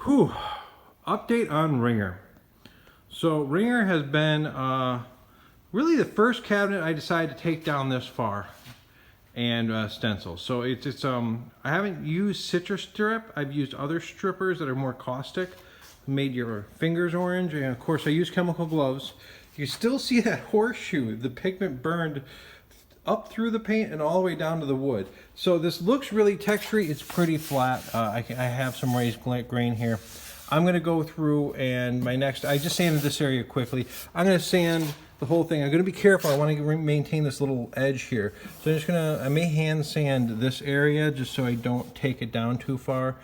Whew. Update on Ringer. So Ringer has been really the first cabinet I decided to take down this far and stencil. So I haven't used citrus strip. I've used other strippers that are more caustic, made your fingers orange, and of course I use chemical gloves. You still see that horseshoe, the pigment burned up through the paint and all the way down to the wood. So this looks really textury. It's pretty flat. I have some raised grain here. I'm gonna go through and I just sanded this area quickly. I'm gonna sand the whole thing. I'm gonna be careful. I wanna maintain this little edge here. So I may hand sand this area just so I don't take it down too far.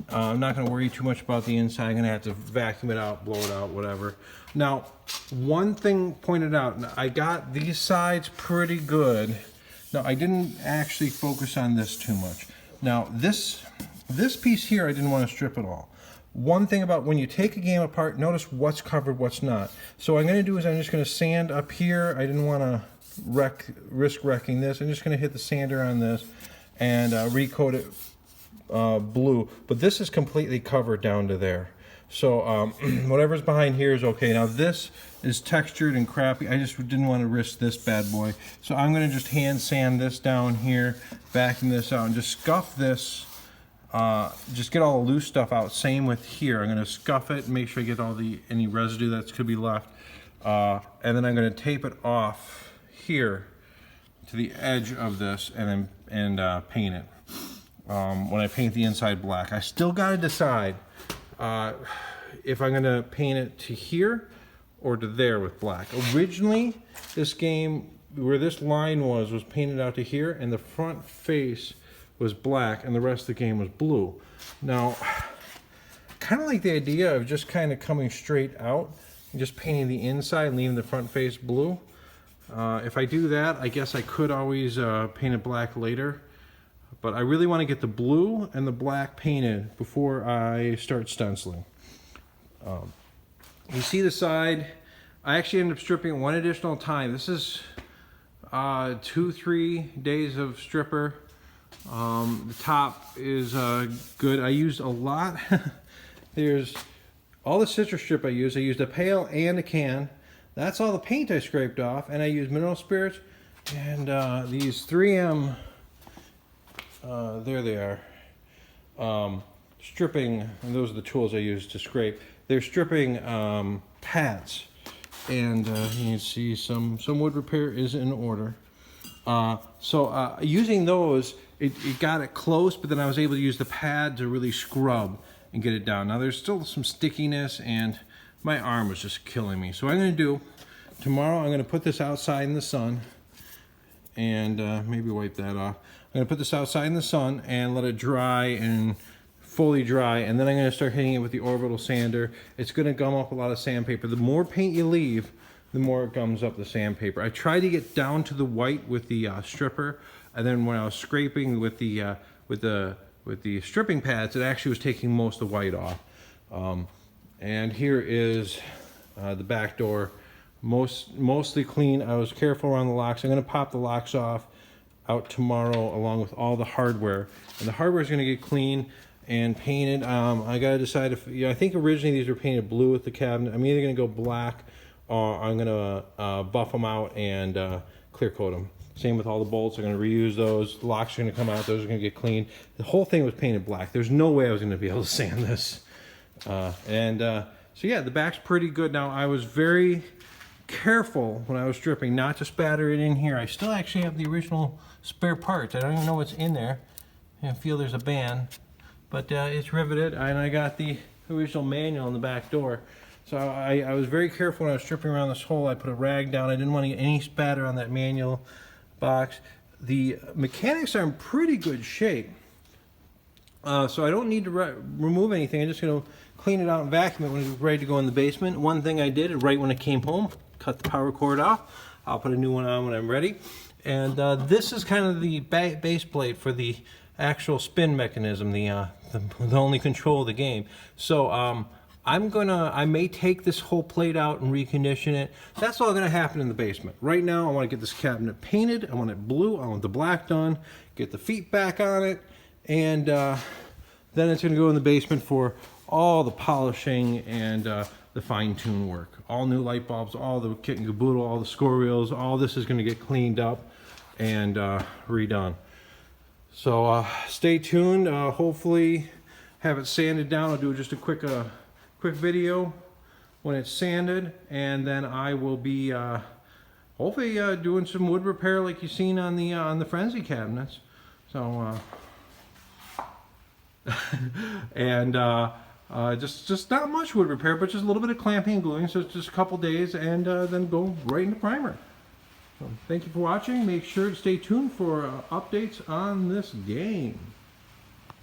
I'm not gonna worry too much about the inside. I'm gonna have to vacuum it out, blow it out, whatever. Now, one thing pointed out, I got these sides pretty good. Now, I didn't actually focus on this too much. Now, this piece here, I didn't want to strip at all. One thing about when you take a game apart, notice what's covered, what's not. So what I'm going to do is I'm just going to sand up here. I didn't want to risk wrecking this. I'm just going to hit the sander on this and recoat it blue. But this is completely covered down to there. So whatever's behind here is okay. Now this is textured and crappy. I just didn't want to risk this bad boy. So I'm going to just hand sand this down here, vacuum this out, and just scuff this. Just get all the loose stuff out. Same with here. I'm going to scuff it, make sure I get all any residue that could be left. And then I'm going to tape it off here to the edge of this and then paint it. When I paint the inside black, I still got to decide if I'm going to paint it to here or to there with black. Originally, this game, where this line was painted out to here, and the front face was black and the rest of the game was blue. Now, kind of like the idea of just kind of coming straight out and just painting the inside and leaving the front face blue. If I do that, I guess I could always paint it black later. But I really want to get the blue and the black painted before I start stenciling. You see the side, I actually ended up stripping one additional time. This is 2-3 days of stripper. The top is good. I used a lot. There's all the citrus strip I used. I used a pail and a can. That's all the paint I scraped off. And I used mineral spirits and these 3M, there they are, stripping, and those are the tools I used to scrape. They're stripping pads, and you can see some wood repair is in order. Using those, it got it close, but then I was able to use the pad to really scrub and get it down. Now there's still some stickiness, and my arm was just killing me. So what I'm going to do, tomorrow I'm going to put this outside in the sun, and maybe wipe that off. I'm going to put this outside in the sun and let it dry and fully dry, and then I'm going to start hitting it with the orbital sander. It's going to gum up a lot of sandpaper. The more paint you leave, the more it gums up the sandpaper. I tried to get down to the white with the stripper, and then when I was scraping with the stripping pads, it actually was taking most of the white off. And here is the back door, mostly clean. I was careful around the locks. I'm going to pop the locks off out tomorrow along with all the hardware, and the hardware is going to get clean and painted. I got to decide if, I think originally these were painted blue with the cabinet. I'm either going to go black or I'm going to buff them out and clear coat them. Same with all the bolts. I'm going to reuse those. The locks are going to come out. Those are going to get clean. The whole thing was painted black. There's no way I was going to be able to sand this. So yeah, the back's pretty good. Now, I was very careful when I was stripping not to spatter it in here. I still actually have the original spare parts. I don't even know what's in there. I feel there's a band, but it's riveted, and I got the original manual in the back door. So I was very careful when I was stripping around this hole. I put a rag down. I didn't want to get any spatter on that manual box. The mechanics are in pretty good shape, so I don't need to remove anything. I'm just going to clean it out and vacuum it when it's ready to go in the basement. One thing I did right when I came home, cut the power cord off. I'll put a new one on when I'm ready. And this is kind of the base plate for the actual spin mechanism, the only control of the game. So I may take this whole plate out and recondition it. That's all gonna happen in the basement. Right now, I wanna get this cabinet painted. I want it blue, I want the black done, get the feet back on it, and Then it's going to go in the basement for all the polishing and the fine-tune work. All new light bulbs, all the kit and caboodle, all the score wheels, all this is going to get cleaned up and redone. So stay tuned. Hopefully have it sanded down. I'll do just a quick video when it's sanded, and then I will be hopefully doing some wood repair like you've seen on the Frenzy cabinets. So and just not much wood repair, but just a little bit of clamping and gluing. So it's just a couple days, and then go right into primer. So thank you for watching. Make sure to stay tuned for updates on this game.